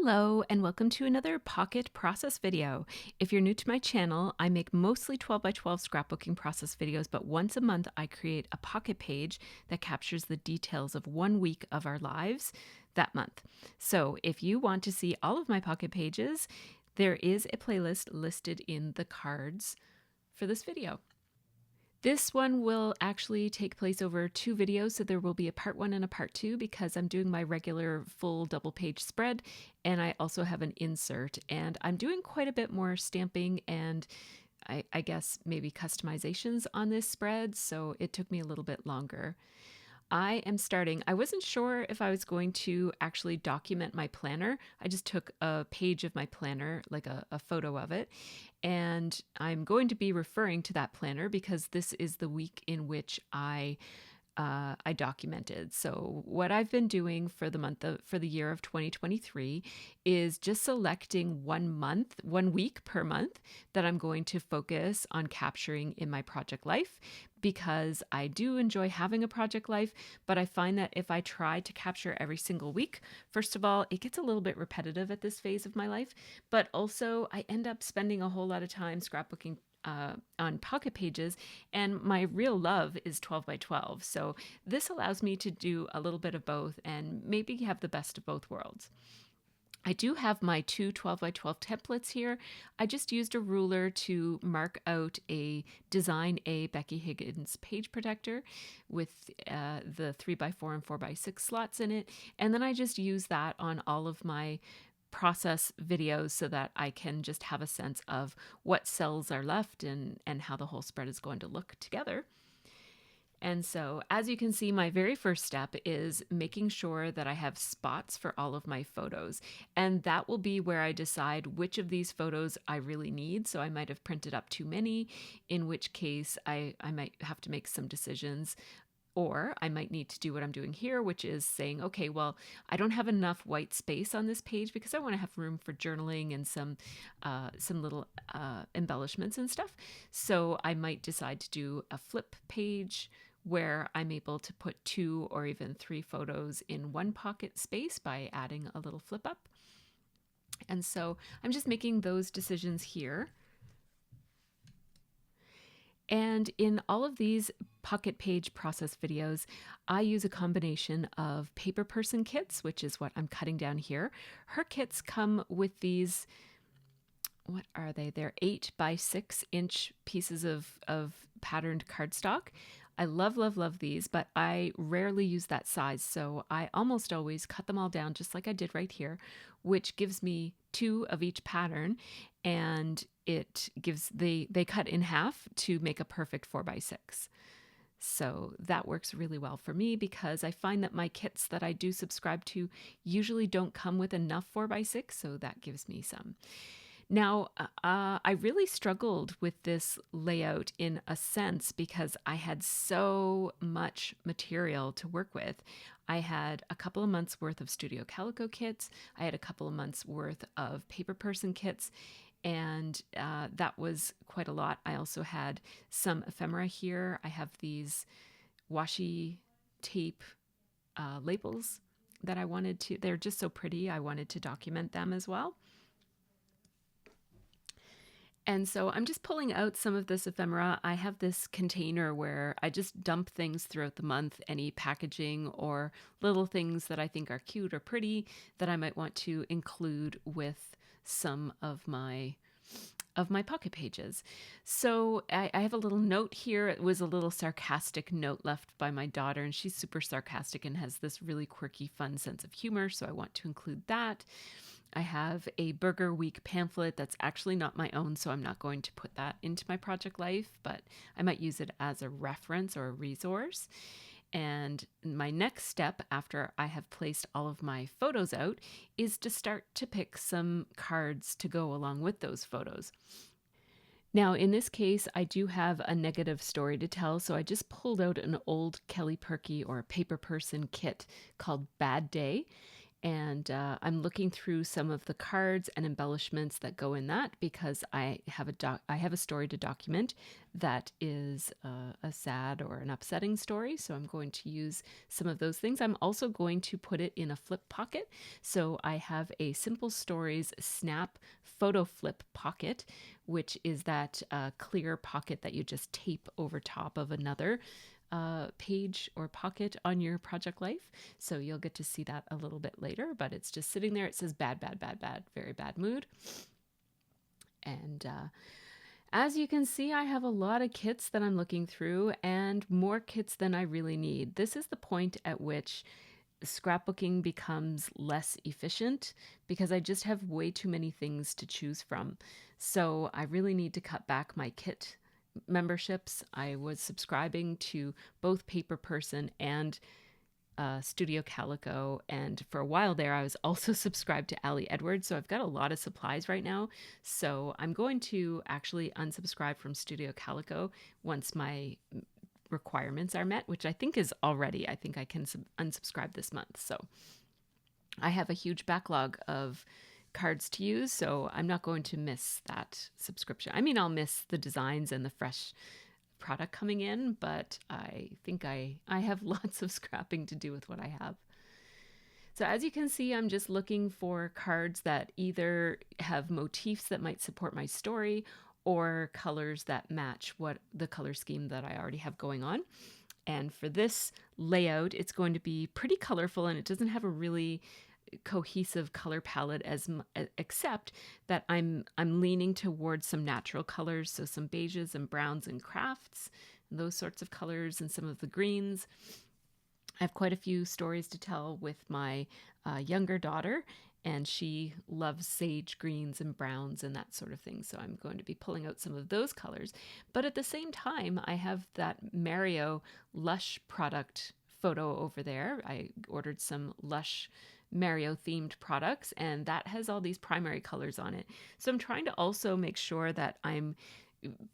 Hello and welcome to another Pocket process video. If you're new to my channel, I make mostly 12 by 12 scrapbooking process videos, but once a month I create a pocket page that captures the details of 1 week of our lives that month. So if you want to see all of my pocket pages, there is a playlist listed in the cards for this video. This one will actually take place over 2 videos, so there will be a part 1 and a part 2 because I'm doing my regular full double page spread, and I also have an insert, and I'm doing quite a bit more stamping and I guess maybe customizations on this spread, so it took me a little bit longer. I wasn't sure if I was going to actually document my planner. I just took a page of my planner, like a photo of it, and I'm going to be referring to that planner because this is the week in which I documented. So what I've been doing for the year of 2023 is just selecting 1 week per month that I'm going to focus on capturing in my project life, because I do enjoy having a project life, but I find that if I try to capture every single week, first of all, it gets a little bit repetitive at this phase of my life, but also I end up spending a whole lot of time scrapbooking on pocket pages, and my real love is 12 by 12. So this allows me to do a little bit of both and maybe have the best of both worlds. I do have my 2 12 by 12 templates here. I just used a ruler to mark out a Design A Becky Higgins page protector with the 3 by 4 and 4 by 6 slots in it. And then I just use that on all of my process videos so that I can just have a sense of what cells are left and how the whole spread is going to look together. And so, as you can see, my very first step is making sure that I have spots for all of my photos. And that will be where I decide which of these photos I really need. So I might have printed up too many, in which case I might have to make some decisions. Or I might need to do what I'm doing here, which is saying, okay, well, I don't have enough white space on this page because I want to have room for journaling and some little embellishments and stuff. So I might decide to do a flip page where I'm able to put 2 or even 3 photos in one pocket space by adding a little flip up. And so I'm just making those decisions here. And in all of these pocket page process videos, I use a combination of paper person kits, which is what I'm cutting down here. Her kits come with these, what are they? They're 8 by 6 inch pieces of patterned cardstock. I love these, but I rarely use that size. So I almost always cut them all down just like I did right here, which gives me 2 of each pattern, and they cut in half to make a perfect 4 by 6. So that works really well for me because I find that my kits that I do subscribe to usually don't come with enough 4 by 6, so that gives me some. Now, I really struggled with this layout in a sense because I had so much material to work with. I had a couple of months worth of Studio Calico kits. I had a couple of months worth of paper person kits, and that was quite a lot. I also had some ephemera here. I have these washi tape labels that they're just so pretty. I wanted to document them as well. And so I'm just pulling out some of this ephemera. I have this container where I just dump things throughout the month, any packaging or little things that I think are cute or pretty that I might want to include with some of my pocket pages. So I have a little note here. It was a little sarcastic note left by my daughter, and she's super sarcastic and has this really quirky, fun sense of humor, so I want to include that. I have a Burger Week pamphlet that's actually not my own, so I'm not going to put that into my project life, but I might use it as a reference or a resource. And my next step after I have placed all of my photos out is to start to pick some cards to go along with those photos. Now, in this case, I do have a negative story to tell, so I just pulled out an old Kelly Perky or paper person kit called Bad Day. And I'm looking through some of the cards and embellishments that go in that because I have a story to document that is a sad or an upsetting story. So I'm going to use some of those things. I'm also going to put it in a flip pocket. So I have a Simple Stories Snap Photo Flip pocket, which is that clear pocket that you just tape over top of another page or pocket on your project life. So you'll get to see that a little bit later, but it's just sitting there. It says bad, bad, bad, bad, very bad mood. And as you can see, I have a lot of kits that I'm looking through and more kits than I really need. This is the point at which scrapbooking becomes less efficient because I just have way too many things to choose from. So I really need to cut back my kit memberships. I was subscribing to both Paper Person and Studio Calico, and for a while there I was also subscribed to Ali Edwards, so I've got a lot of supplies right now. So I'm going to actually unsubscribe from Studio Calico once my requirements are met, which I think is already. I think I can unsubscribe this month. So I have a huge backlog of cards to use, so I'm not going to miss that subscription. I mean, I'll miss the designs and the fresh product coming in, but I think I have lots of scrapping to do with what I have. So as you can see, I'm just looking for cards that either have motifs that might support my story or colors that match what the color scheme that I already have going on. And for this layout, it's going to be pretty colorful, and it doesn't have a really cohesive color palette except that I'm leaning towards some natural colors, so some beiges and browns and crafts, and those sorts of colors, and some of the greens. I have quite a few stories to tell with my younger daughter, and she loves sage greens and browns and that sort of thing. So I'm going to be pulling out some of those colors. But at the same time, I have that Mario Lush product photo over there. I ordered some Lush Mario themed products, and that has all these primary colors on it. So I'm trying to also make sure that I'm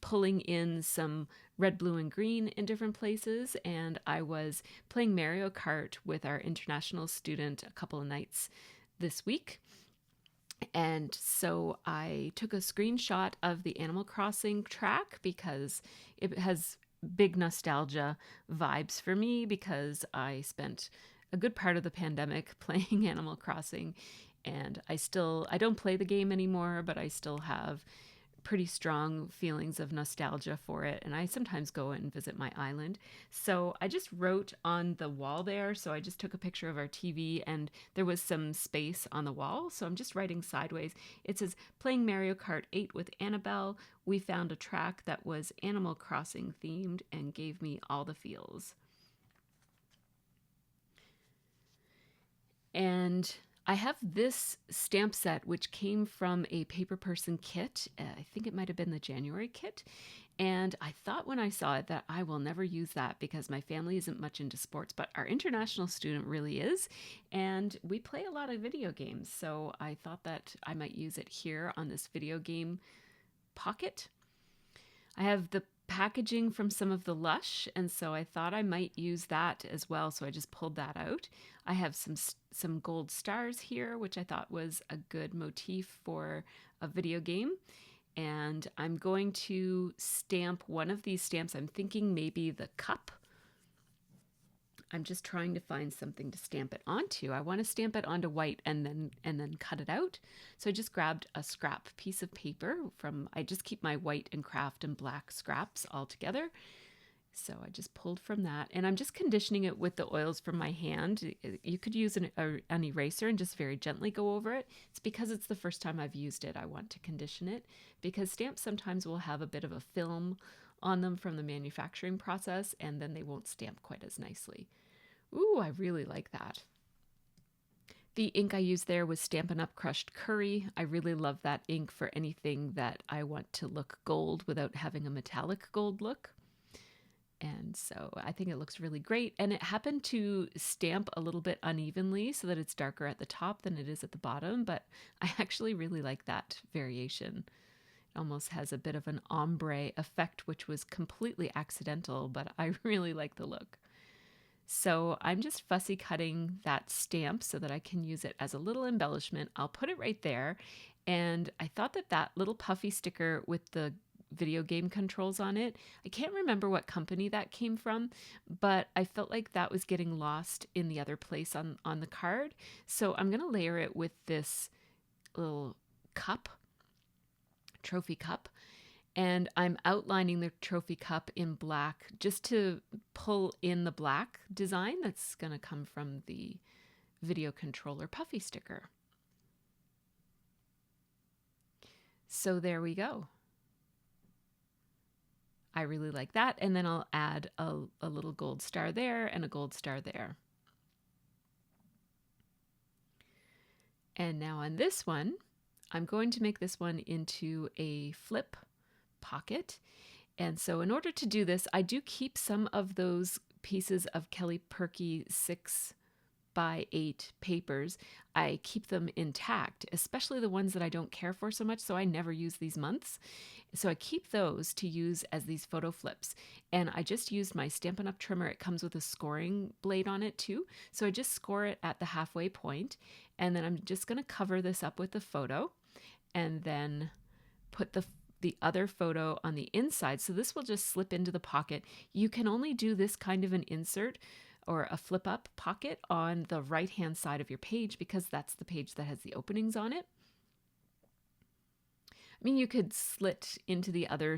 pulling in some red, blue, and green in different places. And I was playing Mario Kart with our international student a couple of nights this week. And so I took a screenshot of the Animal Crossing track because it has big nostalgia vibes for me, because I spent a good part of the pandemic playing Animal Crossing, and I don't play the game anymore, but I still have pretty strong feelings of nostalgia for it, and I sometimes go and visit my island. So I just wrote on the wall there, so I just took a picture of our TV, and there was some space on the wall, so I'm just writing sideways. It says, playing Mario Kart 8 with Annabelle, we found a track that was Animal Crossing themed and gave me all the feels. And I have this stamp set, which came from a Paper Person kit. I think it might have been the January kit. And I thought when I saw it that I will never use that because my family isn't much into sports, but our international student really is. And we play a lot of video games. So I thought that I might use it here on this video game pocket. I have the packaging from some of the Lush, and so I thought I might use that as well, so I just pulled that out. I have some gold stars here, which I thought was a good motif for a video game, and I'm going to stamp one of these stamps. I'm thinking maybe the cup. I'm just trying to find something to stamp it onto. I want to stamp it onto white and then cut it out. So I just grabbed a scrap piece of paper I just keep my white and craft and black scraps all together. So I just pulled from that, and I'm just conditioning it with the oils from my hand. You could use an eraser and just very gently go over it. It's because it's the first time I've used it. I want to condition it because stamps sometimes will have a bit of a film on them from the manufacturing process, and then they won't stamp quite as nicely. Ooh, I really like that. The ink I used there was Stampin' Up! Crushed Curry. I really love that ink for anything that I want to look gold without having a metallic gold look. And so I think it looks really great. And it happened to stamp a little bit unevenly so that it's darker at the top than it is at the bottom. But I actually really like that variation. It almost has a bit of an ombre effect, which was completely accidental, but I really like the look. So I'm just fussy cutting that stamp so that I can use it as a little embellishment. I'll put it right there. And I thought that that little puffy sticker with the video game controls on it, I can't remember what company that came from, but I felt like that was getting lost in the other place on the card. So I'm going to layer it with this little cup, trophy cup. And I'm outlining the trophy cup in black just to pull in the black design that's going to come from the video controller puffy sticker. So there we go. I really like that. And then I'll add a little gold star there and a gold star there. And now on this one, I'm going to make this one into a flip pocket. And so in order to do this, I do keep some of those pieces of Kelly Perky 6x8 papers. I keep them intact, especially the ones that I don't care for so much, so I never use these months. So I keep those to use as these photo flips. And I just used my Stampin' Up! Trimmer. It comes with a scoring blade on it too. So I just score it at the halfway point, and then I'm just going to cover this up with the photo and then put the other photo on the inside. So this will just slip into the pocket. You can only do this kind of an insert or a flip up pocket on the right hand side of your page because that's the page that has the openings on it. I mean, you could slit into the other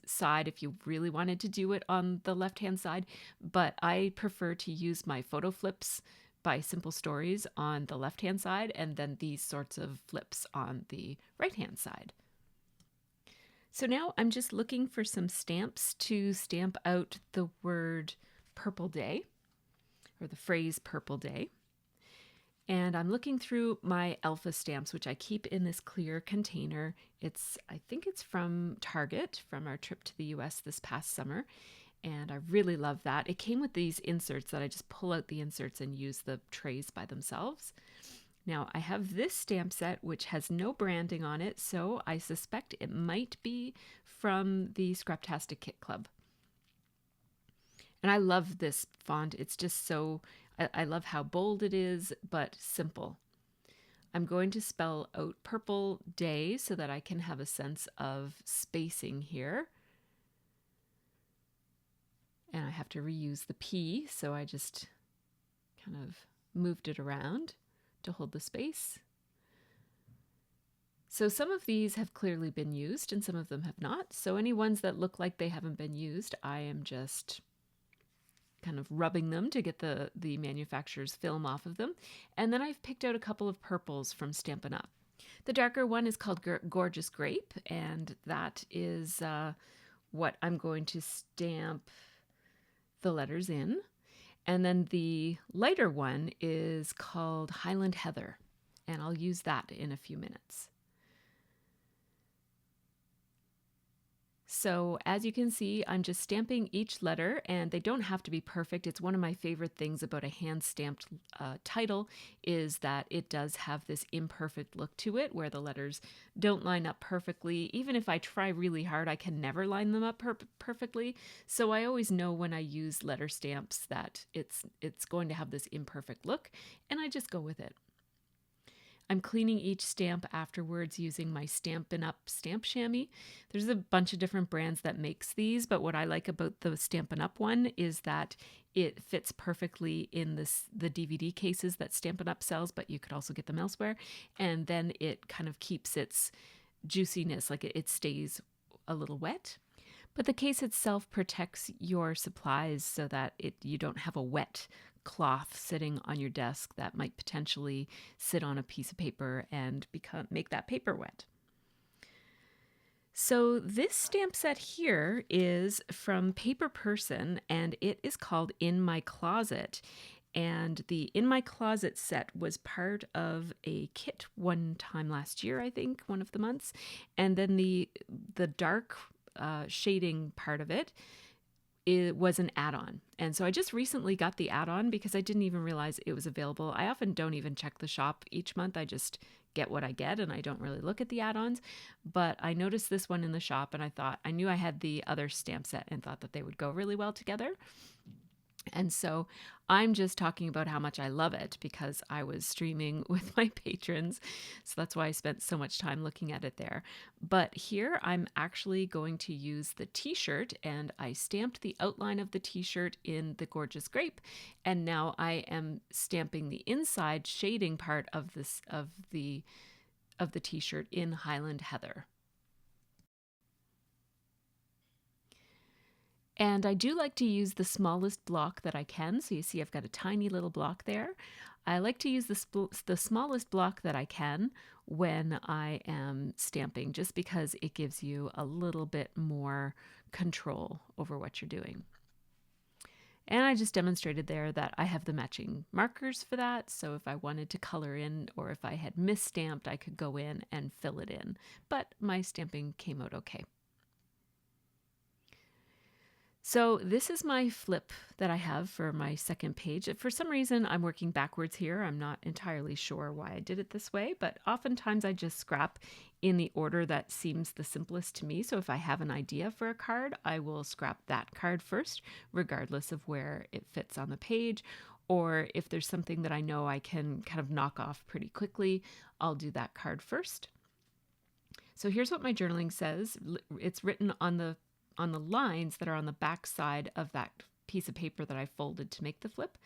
side if you really wanted to do it on the left hand side, but I prefer to use my photo flips by Simple Stories on the left hand side and then these sorts of flips on the right hand side. So now I'm just looking for some stamps to stamp out the word Purple Day, or the phrase Purple Day. And I'm looking through my alpha stamps, which I keep in this clear container. I think it's from Target, from our trip to the US this past summer. And I really love that. It came with these inserts that I just pull out the inserts and use the trays by themselves. Now I have this stamp set which has no branding on it, so I suspect it might be from the Scraptastic Kit Club. And I love this font. It's just so, I love how bold it is, but simple. I'm going to spell out Purple Day so that I can have a sense of spacing here. And I have to reuse the P, so I just kind of moved it around to hold the space. So some of these have clearly been used and some of them have not. So any ones that look like they haven't been used, I am just kind of rubbing them to get the manufacturer's film off of them. And then I've picked out a couple of purples from Stampin' Up. The darker one is called Gorgeous Grape, and that is what I'm going to stamp the letters in. And then the lighter one is called Highland Heather, and I'll use that in a few minutes. So as you can see, I'm just stamping each letter, and they don't have to be perfect. It's one of my favorite things about a hand-stamped title is that it does have this imperfect look to it where the letters don't line up perfectly. Even if I try really hard, I can never line them up perfectly. So I always know when I use letter stamps that it's going to have this imperfect look, and I just go with it. I'm cleaning each stamp afterwards using my Stampin' Up stamp chamois. There's a bunch of different brands that makes these, but what I like about the Stampin' Up one is that it fits perfectly in the DVD cases that Stampin' Up sells, but you could also get them elsewhere. And then it kind of keeps its juiciness, like it stays a little wet. But the case itself protects your supplies so that you don't have a wet cloth sitting on your desk that might potentially sit on a piece of paper and make that paper wet. So this stamp set here is from Paper Person, and it is called In My Closet. And the In My Closet set was part of a kit one time last year, I think, one of the months. And then the dark shading part of it was an add-on. And so I just recently got the add-on because I didn't even realize it was available. I often don't even check the shop each month. I just get what I get and I don't really look at the add-ons. But I noticed this one in the shop and I knew I had the other stamp set and thought that they would go really well together. And so I'm just talking about how much I love it because I was streaming with my patrons. So that's why I spent so much time looking at it there. But here I'm actually going to use the t-shirt, and I stamped the outline of the t-shirt in the gorgeous grape. And now I am stamping the inside shading part of the t-shirt in Highland Heather. And I do like to use the smallest block that I can. So you see I've got a tiny little block there. I like to use the smallest block that I can when I am stamping, just because it gives you a little bit more control over what you're doing. And I just demonstrated there that I have the matching markers for that. So if I wanted to color in, or if I had misstamped, I could go in and fill it in. But my stamping came out okay. So this is my flip that I have for my second page. For some reason, I'm working backwards here. I'm not entirely sure why I did it this way, but oftentimes I just scrap in the order that seems the simplest to me. So if I have an idea for a card, I will scrap that card first, regardless of where it fits on the page. Or if there's something that I know I can kind of knock off pretty quickly, I'll do that card first. So here's what my journaling says. It's written on the lines that are on the back side of that piece of paper that I folded to make the flip.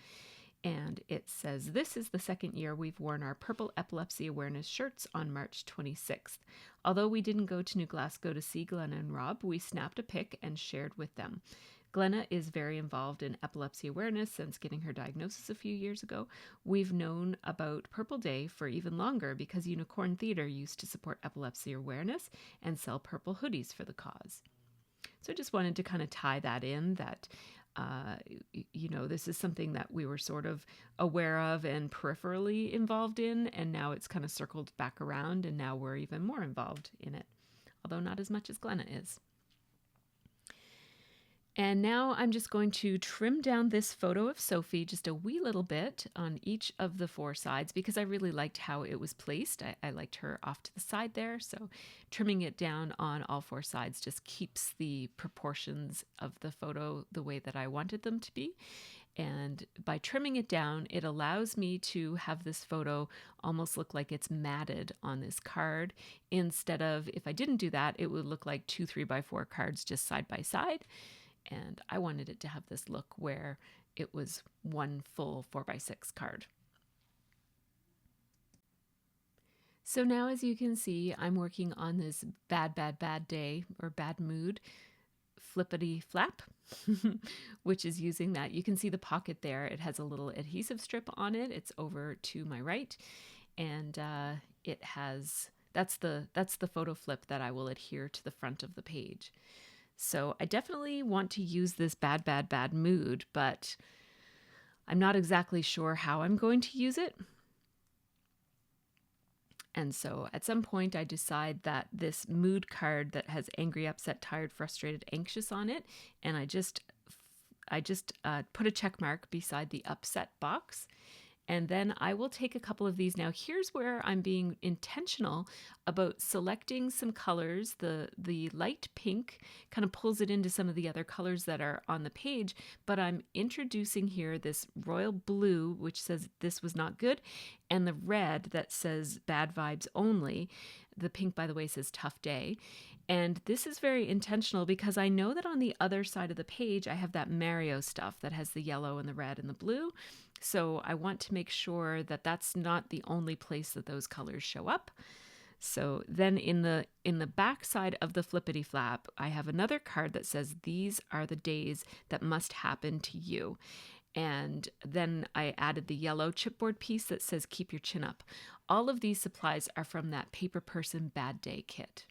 And it says, "This is the second year we've worn our purple epilepsy awareness shirts on March 26th. Although we didn't go to New Glasgow to see Glenna and Rob, we snapped a pic and shared with them. Glenna is very involved in epilepsy awareness since getting her diagnosis a few years ago. We've known about Purple Day for even longer because Unicorn Theatre used to support epilepsy awareness and sell purple hoodies for the cause." So I just wanted to kind of tie that in, that, this is something that we were sort of aware of and peripherally involved in, and now it's kind of circled back around, and now we're even more involved in it, although not as much as Glenna is. And now I'm just going to trim down this photo of Sophie just a wee little bit on each of the four sides because I really liked how it was placed. I liked her off to the side there. So trimming it down on all four sides just keeps the proportions of the photo the way that I wanted them to be. And by trimming it down, it allows me to have this photo almost look like it's matted on this card. Instead of, if I didn't do that, it would look like 2 3x4 cards just side by side. And I wanted it to have this look where it was one full 4x6 card. So now, as you can see, I'm working on this bad day or bad mood flippity flap, which is using that. You can see the pocket there. It has a little adhesive strip on it. It's over to my right. And it has, that's the photo flip that I will adhere to the front of the page. So I definitely want to use this bad mood, but I'm not exactly sure how I'm going to use it. And so at some point I decide that this mood card that has angry, upset, tired, frustrated, anxious on it, and I just put a check mark beside the upset box. And then I will take a couple of these. Now here's where I'm being intentional about selecting some colors. The light pink kind of pulls it into some of the other colors that are on the page, but I'm introducing here this royal blue, which says this was not good, and the red that says bad vibes only. The pink, by the way, says tough day. And this is very intentional because I know that on the other side of the page, I have that Mario stuff that has the yellow and the red and the blue. So I want to make sure that that's not the only place that those colors show up. So then in the back side of the flippity flap, I have another card that says, "These are the days that must happen to you." And then I added the yellow chipboard piece that says, "Keep your chin up." All of these supplies are from that Paper Person Bad Day kit.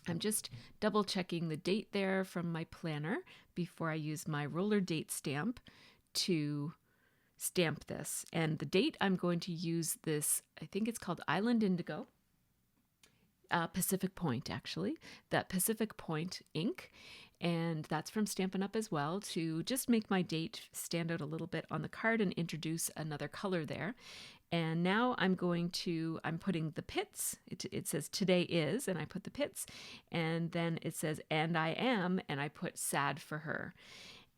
I'm just double checking the date there from my planner before I use my roller date stamp to stamp this. And the date I'm going to use this, I think it's called Island Indigo. Pacific Point, actually, that Pacific Point ink. And that's from Stampin' Up as well, to just make my date stand out a little bit on the card and introduce another color there. And now I'm putting the pits. It says today is, and I put the pits. And then it says and I am, and I put sad for her.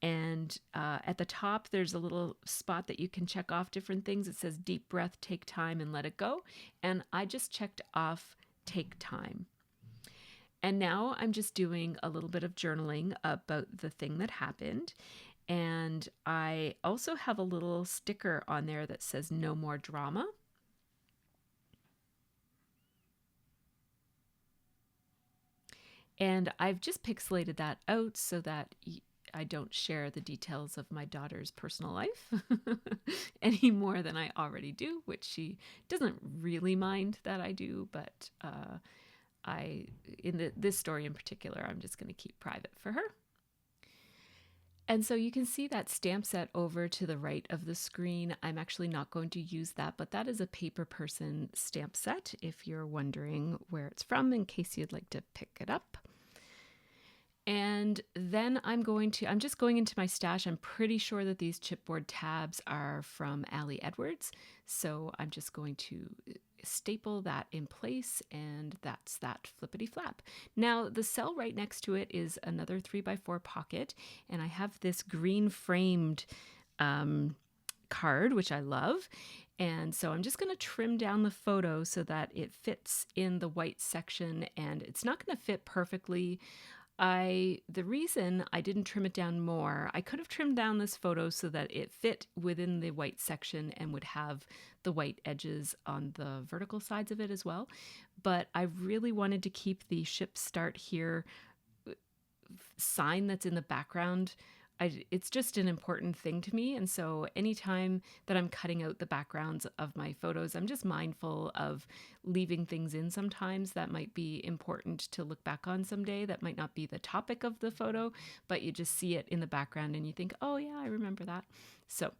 And at the top, there's a little spot that you can check off different things. It says deep breath, take time, and let it go. And I just checked off take time. And now I'm just doing a little bit of journaling about the thing that happened. And I also have a little sticker on there that says no more drama. And I've just pixelated that out so that I don't share the details of my daughter's personal life any more than I already do, which she doesn't really mind that I do, but this story in particular, I'm just going to keep private for her. And so you can see that stamp set over to the right of the screen. I'm actually not going to use that, but that is a Paper Person stamp set if you're wondering where it's from in case you'd like to pick it up. And then I'm just going into my stash. I'm pretty sure that these chipboard tabs are from Ali Edwards. So I'm just going to staple that in place, and that's that flippity flap. Now the cell right next to it is another 3x4 pocket, and I have this green framed card, which I love. And so I'm just going to trim down the photo so that it fits in the white section, and it's not going to fit perfectly. The reason I didn't trim it down more, I could have trimmed down this photo so that it fit within the white section and would have the white edges on the vertical sides of it as well. But I really wanted to keep the ship start here sign that's in the background. It's just an important thing to me. And so anytime that I'm cutting out the backgrounds of my photos, I'm just mindful of leaving things in sometimes that might be important to look back on someday. That might not be the topic of the photo, but you just see it in the background and you think, oh yeah, I remember that. So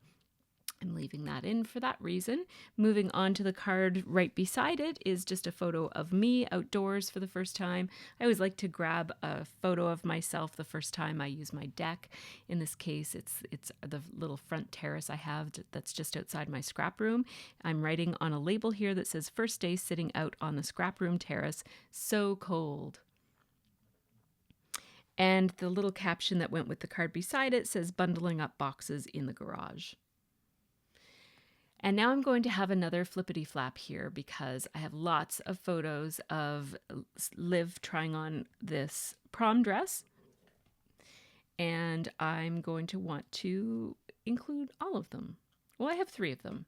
I'm leaving that in for that reason. Moving on to the card right beside it is just a photo of me outdoors for the first time. I always like to grab a photo of myself the first time I use my deck. In this case, it's the little front terrace I have that's just outside my scrap room. I'm writing on a label here that says first day sitting out on the scrap room terrace. So cold. And the little caption that went with the card beside it says bundling up boxes in the garage. And now I'm going to have another flippity flap here because I have lots of photos of Liv trying on this prom dress. And I'm going to want to include all of them. Well, I have 3 of them,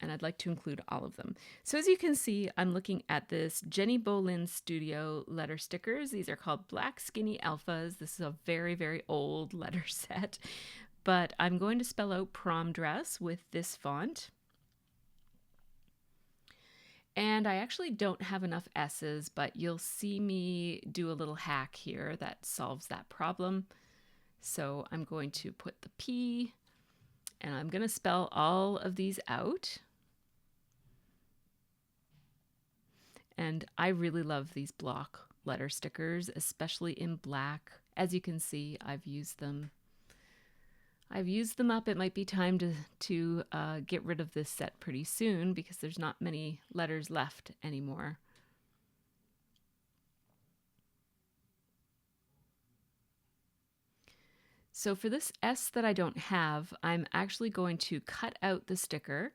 and I'd like to include all of them. So as you can see, I'm looking at this Jenny Bolin Studio letter stickers. These are called Black Skinny Alphas. This is a very, very old letter set. But I'm going to spell out prom dress with this font. And I actually don't have enough S's, but you'll see me do a little hack here that solves that problem. So I'm going to put the P, and I'm going to spell all of these out. And I really love these block letter stickers, especially in black. As you can see, I've used them up. It might be time to get rid of this set pretty soon because there's not many letters left anymore. So for this S that I don't have, I'm actually going to cut out the sticker,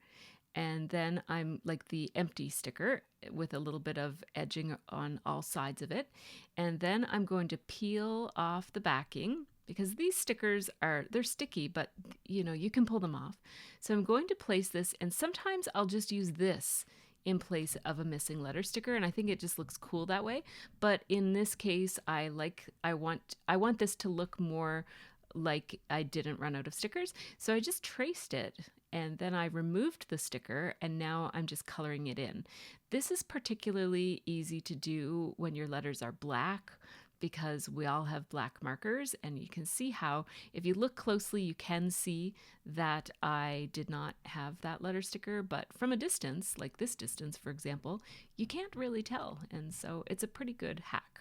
and then I'm like the empty sticker with a little bit of edging on all sides of it. And then I'm going to peel off the backing, because these stickers they're sticky, but you can pull them off. So I'm going to place this, and sometimes I'll just use this in place of a missing letter sticker, and I think it just looks cool that way. But in this case, I want this to look more like I didn't run out of stickers. So I just traced it, and then I removed the sticker, and now I'm just coloring it in. This is particularly easy to do when your letters are black, because we all have black markers, and you can see how, if you look closely, you can see that I did not have that letter sticker, but from a distance, like this distance, for example, you can't really tell, and so it's a pretty good hack.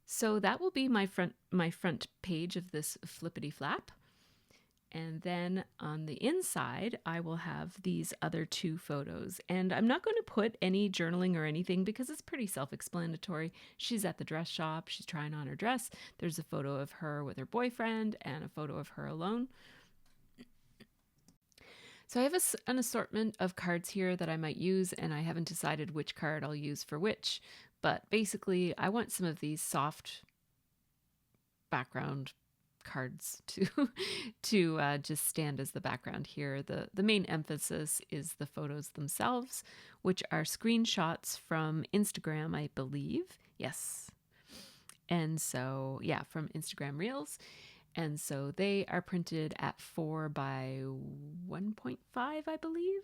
So that will be my front page of this flippity flap. And then on the inside, I will have these other two photos. And I'm not going to put any journaling or anything because it's pretty self-explanatory. She's at the dress shop. She's trying on her dress. There's a photo of her with her boyfriend and a photo of her alone. So I have an assortment of cards here that I might use, and I haven't decided which card I'll use for which. But basically, I want some of these soft background cards to just stand as the background here. The main emphasis is the photos themselves, which are screenshots from Instagram, I believe. Yes. And so, yeah, from Instagram Reels. And so they are printed at 4 by 1.5, I believe.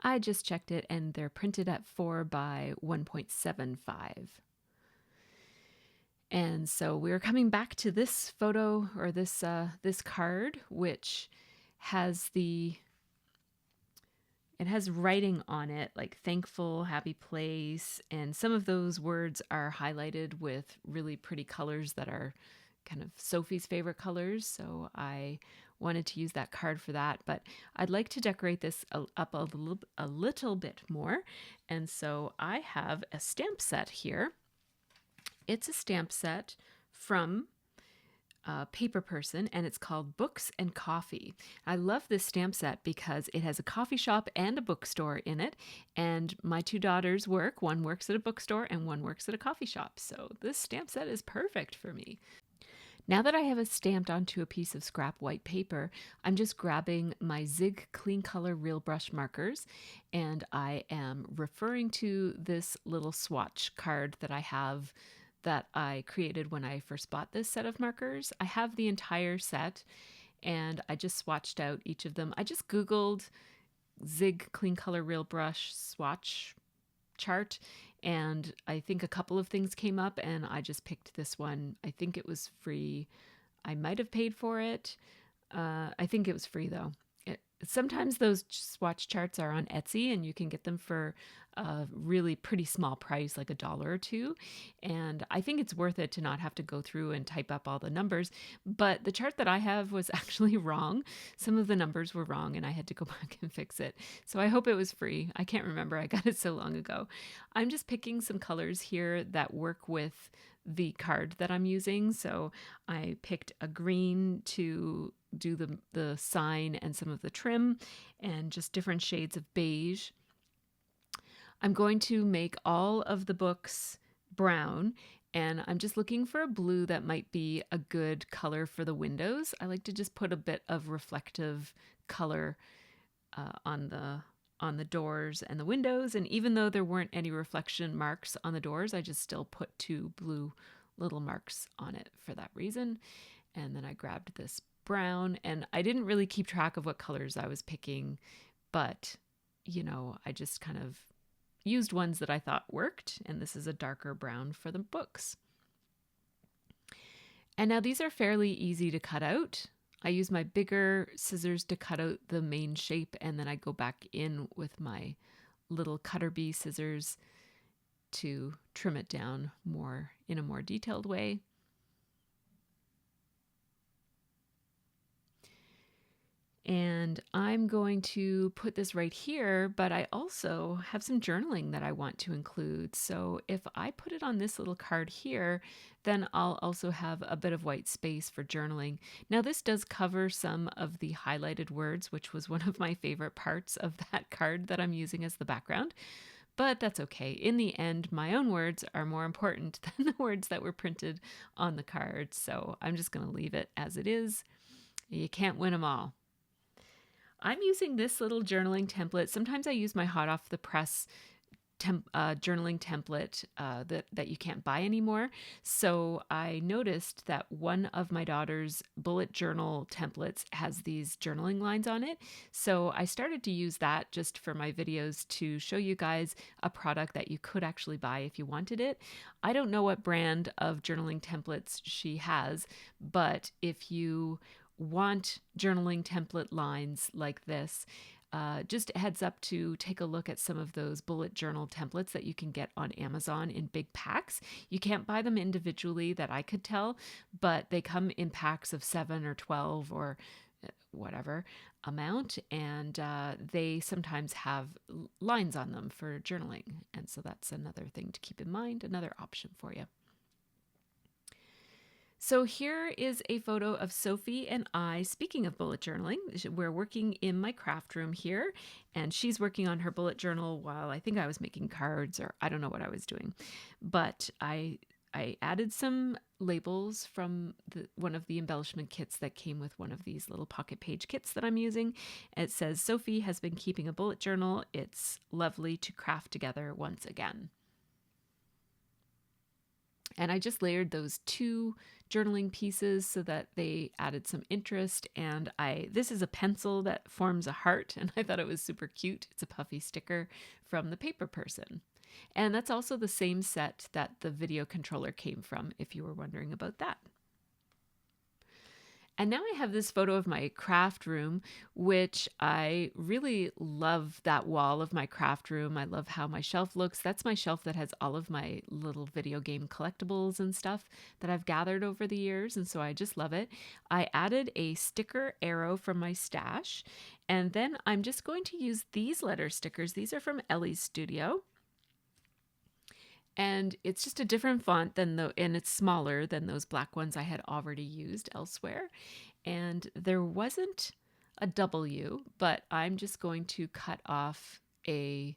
I just checked it, and they're printed at 4 by 1.75. And so we're coming back to this photo, or this card, which has it has writing on it, like thankful, happy place, and some of those words are highlighted with really pretty colors that are kind of Sophie's favorite colors. So I wanted to use that card for that, but I'd like to decorate this up a little bit more. And so I have a stamp set here. It's a stamp set from Paper Person, and it's called Books and Coffee. I love this stamp set because it has a coffee shop and a bookstore in it, and my two daughters work. One works at a bookstore and one works at a coffee shop, so this stamp set is perfect for me. Now that I have it stamped onto a piece of scrap white paper, I'm just grabbing my Zig Clean Color Real Brush markers, and I am referring to this little swatch card that I have that I created when I first bought this set of markers. I have the entire set, and I just swatched out each of them. I just Googled Zig Clean Color Real Brush swatch chart, and I think a couple of things came up, and I just picked this one. I think it was free. I might have paid for it. I think it was free though. Sometimes those swatch charts are on Etsy, and you can get them for a really pretty small price, like $1 or $2. And I think it's worth it to not have to go through and type up all the numbers. But the chart that I have was actually wrong. Some of the numbers were wrong, and I had to go back and fix it. So I hope it was free. I can't remember. I got it so long ago. I'm just picking some colors here that work with the card that I'm using. So I picked a green to do the sign and some of the trim, and just different shades of beige. I'm going to make all of the books brown, and I'm just looking for a blue that might be a good color for the windows. I like to just put a bit of reflective color on the doors and the windows, and even though there weren't any reflection marks on the doors, I just still put 2 blue little marks on it for that reason. And then I grabbed this brown, and I didn't really keep track of what colors I was picking, but you know, I just kind of used ones that I thought worked, and this is a darker brown for the books. And now these are fairly easy to cut out. I use my bigger scissors to cut out the main shape, and then I go back in with my little cutter bee scissors to trim it down more in a more detailed way. And I'm going to put this right here, but I also have some journaling that I want to include. So if I put it on this little card here, then I'll also have a bit of white space for journaling. Now this does cover some of the highlighted words, which was one of my favorite parts of that card that I'm using as the background. But that's okay. In the end, my own words are more important than the words that were printed on the card. So I'm just going to leave it as it is. You can't win them all. I'm using this little journaling template. Sometimes I use my hot off the press journaling template that you can't buy anymore. So I noticed that one of my daughter's bullet journal templates has these journaling lines on it. So I started to use that just for my videos to show you guys a product that you could actually buy if you wanted it. I don't know what brand of journaling templates she has, but if you want journaling template lines like this, just a heads up to take a look at some of those bullet journal templates that you can get on Amazon in big packs. You can't buy them individually that I could tell, but they come in packs of 7 or 12 or whatever amount, and they sometimes have lines on them for journaling. And so that's another thing to keep in mind, another option for you. So here is a photo of Sophie and I. Speaking of bullet journaling, we're working in my craft room here, and she's working on her bullet journal while I think I was making cards, or I don't know what I was doing. But I added some labels from one of the embellishment kits that came with one of these little pocket page kits that I'm using. It says, Sophie has been keeping a bullet journal. It's lovely to craft together once again. And I just layered those 2 journaling pieces so that they added some interest. And this is a pencil that forms a heart, and I thought it was super cute. It's a puffy sticker from the paper person. And that's also the same set that the video controller came from, if you were wondering about that. And now I have this photo of my craft room, which I really love that wall of my craft room. I love how my shelf looks. That's my shelf that has all of my little video game collectibles and stuff that I've gathered over the years. And so I just love it. I added a sticker arrow from my stash. And then I'm just going to use these letter stickers. These are from Ellie's Studio. And it's just a different font and it's smaller than those black ones I had already used elsewhere. And there wasn't a W, but I'm just going to cut off there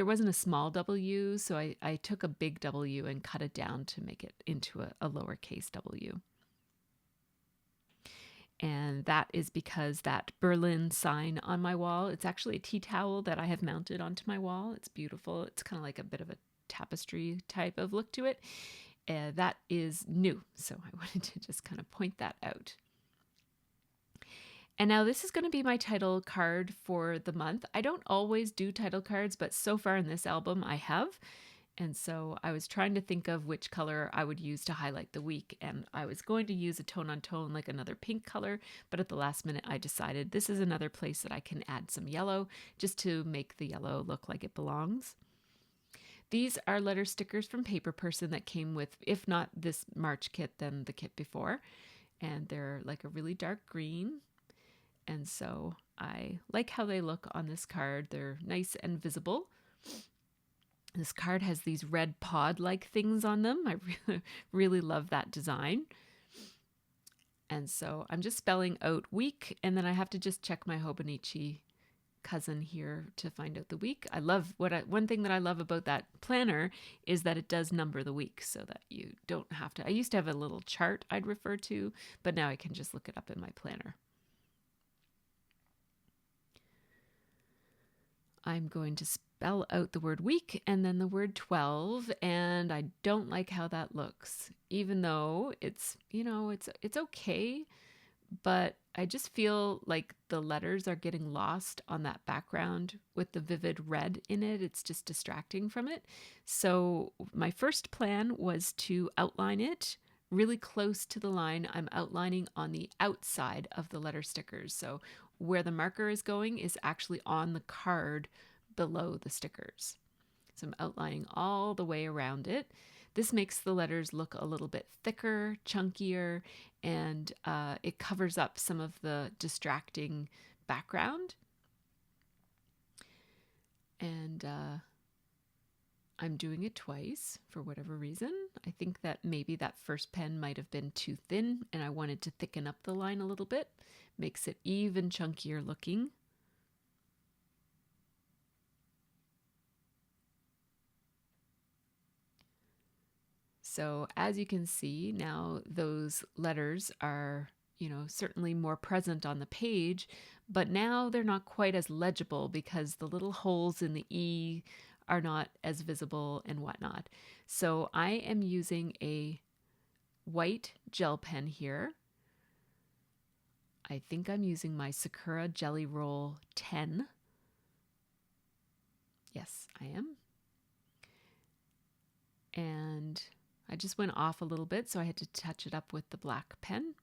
wasn't a small W, so I took a big W and cut it down to make it into a lowercase W. And that is because that Berlin sign on my wall, it's actually a tea towel that I have mounted onto my wall. It's beautiful. It's kind of like a bit of a tapestry type of look to it. That is new. So I wanted to just kind of point that out. And now this is going to be my title card for the month. I don't always do title cards, but so far in this album I have. And so I was trying to think of which color I would use to highlight the week. And I was going to use a tone on tone, like another pink color. But at the last minute, I decided this is another place that I can add some yellow just to make the yellow look like it belongs. These are letter stickers from Paper Person that came with, if not this March kit, then the kit before. And they're like a really dark green. And so I like how they look on this card. They're nice and visible. This card has these red pod-like things on them. I really love that design. And so I'm just spelling out week, and then I have to just check my Hobonichi cousin here to find out the week. One thing that I love about that planner is that it does number the week so that you don't have to. I used to have a little chart I'd refer to, but now I can just look it up in my planner. I'm going to spell out the word week and then the word 12, and I don't like how that looks, even though it's okay, but I just feel like the letters are getting lost on that background with the vivid red in it. It's just distracting from it. So my first plan was to outline it really close to the line I'm outlining on the outside of the letter stickers. So where the marker is going is actually on the card below the stickers. So I'm outlining all the way around it. This makes the letters look a little bit thicker, chunkier, and it covers up some of the distracting background. And I'm doing it twice for whatever reason. I think that maybe that first pen might have been too thin and I wanted to thicken up the line a little bit. Makes it even chunkier looking. So as you can see, now those letters are, certainly more present on the page, but now they're not quite as legible because the little holes in the E are not as visible and whatnot. So I am using a white gel pen here. I think I'm using my Sakura Jelly Roll 10. Yes, I am. And I just went off a little bit, so I had to touch it up with the black pen.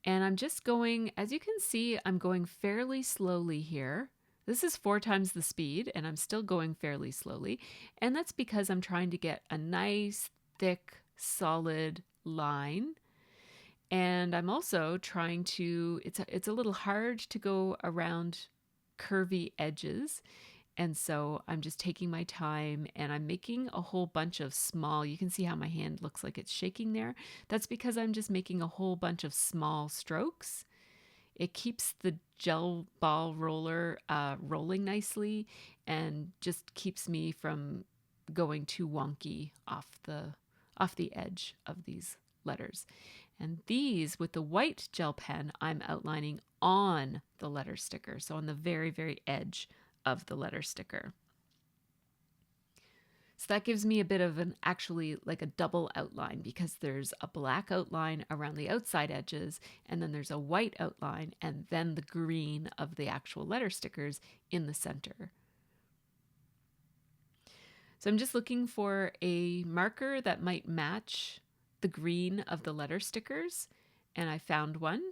And I'm just going, as you can see, I'm going fairly slowly here. This is 4 times the speed, and I'm still going fairly slowly. And that's because I'm trying to get a nice, thick, solid line. And I'm also trying to, it's a little hard to go around curvy edges. And so I'm just taking my time and I'm making a whole bunch of small, you can see how my hand looks like it's shaking there. That's because I'm just making a whole bunch of small strokes. It keeps the gel ball roller rolling nicely and just keeps me from going too wonky off the edge of these letters. And these, with the white gel pen, I'm outlining on the letter sticker, so on the very, very edge of the letter sticker. So that gives me a bit of an actually like a double outline, because there's a black outline around the outside edges, and then there's a white outline, and then the green of the actual letter stickers in the center. So I'm just looking for a marker that might match the green of the letter stickers, and I found one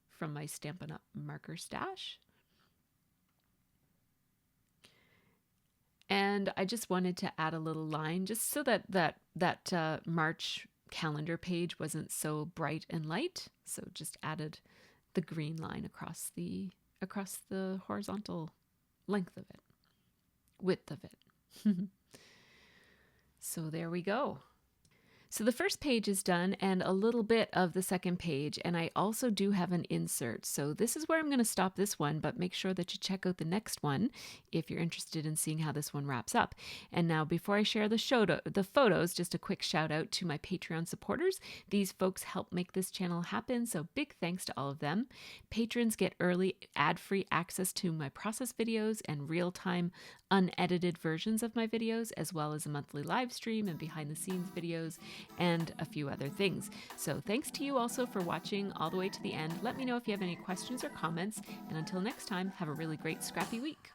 from my Stampin' Up marker stash. And I just wanted to add a little line just so that March calendar page wasn't so bright and light. So just added the green line across the horizontal length of it, width of it. So there we go. So the first page is done and a little bit of the second page, and I also do have an insert. So this is where I'm going to stop this one, but make sure that you check out the next one if you're interested in seeing how this one wraps up. And now before I share the photos, just a quick shout out to my Patreon supporters. These folks help make this channel happen, so big thanks to all of them. Patrons get early ad-free access to my process videos and real-time unedited versions of my videos, as well as a monthly live stream and behind the scenes videos and a few other things. So thanks to you also for watching all the way to the end. Let me know if you have any questions or comments, and until next time, have a really great scrappy week.